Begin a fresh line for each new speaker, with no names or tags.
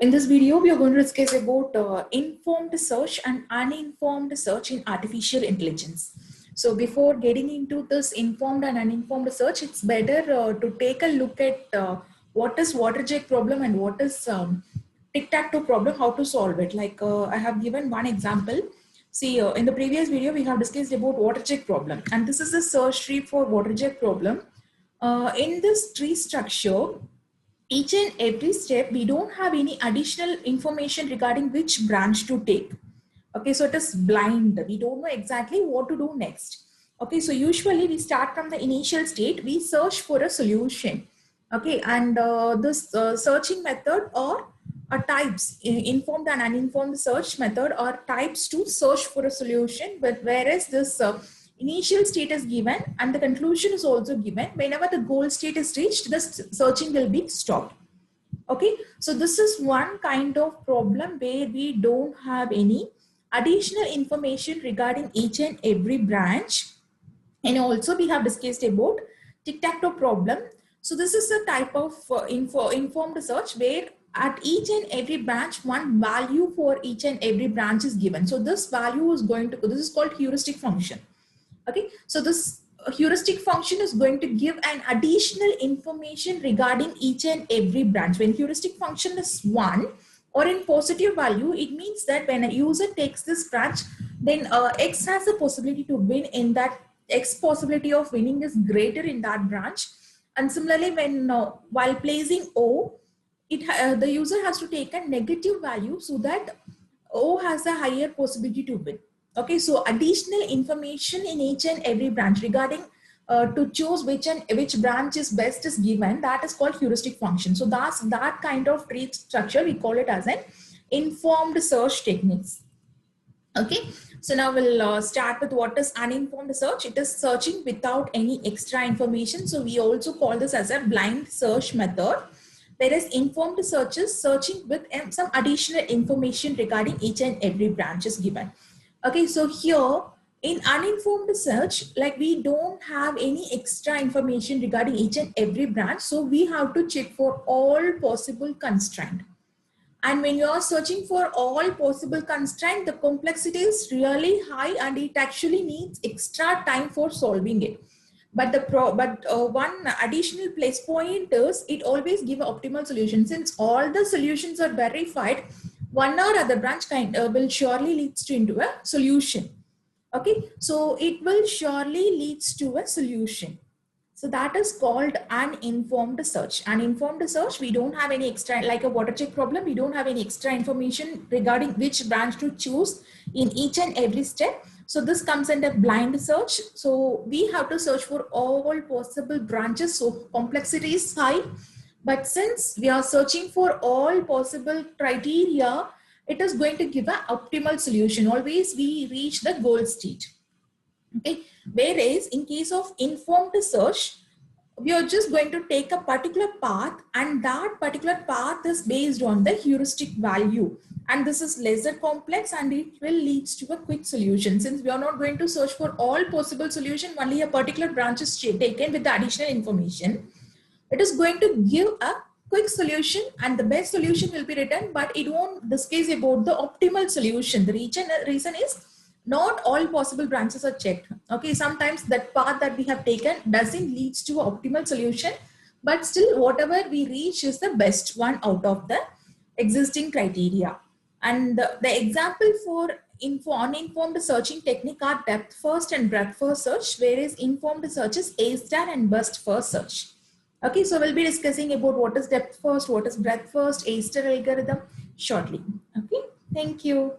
In this video, we are going to discuss about informed search and uninformed search in artificial intelligence. So before getting into this informed and uninformed search, it's better to take a look at what is waterjet problem and what is tic-tac-toe problem, how to solve it. Like I have given one example. See, in the previous video, we have discussed about waterjet problem, and this is a search tree for waterjet problem. In this tree structure, each and every step we don't have any additional information regarding which branch to take. Okay, so it is blind, we don't know exactly what to do next. Okay, so usually we start from the initial state, we search for a solution. Okay, and this searching method or types, informed and uninformed search method or types to search for a solution, but whereas this initial state is given and the conclusion is also given. Whenever the goal state is reached, the searching will be stopped. Okay, so this is one kind of problem where we don't have any additional information regarding each and every branch. And also we have discussed about tic-tac-toe problem. So this is a type of informed search where at each and every branch, one value for each and every branch is given. So this value is going to, this is called heuristic function. Okay, so this heuristic function is going to give an additional information regarding each and every branch. When heuristic function is 1 or in positive value, it means that when a user takes this branch, then X has a possibility to win in that, X possibility of winning is greater in that branch. And similarly, when while placing O, the user has to take a negative value so that O has a higher possibility to win. Okay, so additional information in each and every branch regarding to choose which branch is best is given, that is called heuristic function. So that's that kind of tree structure, we call it as an informed search techniques. Okay, so now we'll start with what is uninformed search. It is searching without any extra information. So we also call this as a blind search method. Whereas informed search is searching with some additional information regarding each and every branch is given. Okay, so here in uninformed search, like we don't have any extra information regarding each and every branch. So we have to check for all possible constraint. And when you are searching for all possible constraint, the complexity is really high and it actually needs extra time for solving it. But one additional plus point is it always gives an optimal solution. Since all the solutions are verified, one or other branch will surely leads to into a solution. Okay, so it will surely leads to a solution. So that is called uninformed search. Uninformed search, we don't have any extra, like a water check problem, we don't have any extra information regarding which branch to choose in each and every step. So this comes under blind search. So we have to search for all possible branches. So complexity is high. But since we are searching for all possible criteria, it is going to give an optimal solution. Always we reach the goal state. Okay. Whereas in case of informed search, we are just going to take a particular path and that particular path is based on the heuristic value. And this is lesser complex and it will lead to a quick solution. Since we are not going to search for all possible solution, only a particular branch is taken with the additional information. It is going to give a quick solution and the best solution will be written, but it won't discuss about the optimal solution. The reason is not all possible branches are checked. Okay, sometimes that path that we have taken doesn't lead to an optimal solution, but still whatever we reach is the best one out of the existing criteria. And the example for uninformed searching technique are depth first and breadth first search, whereas informed search is A star and burst first search. Okay, so we'll be discussing about what is depth first, what is breadth first, A star algorithm shortly. Okay, thank you.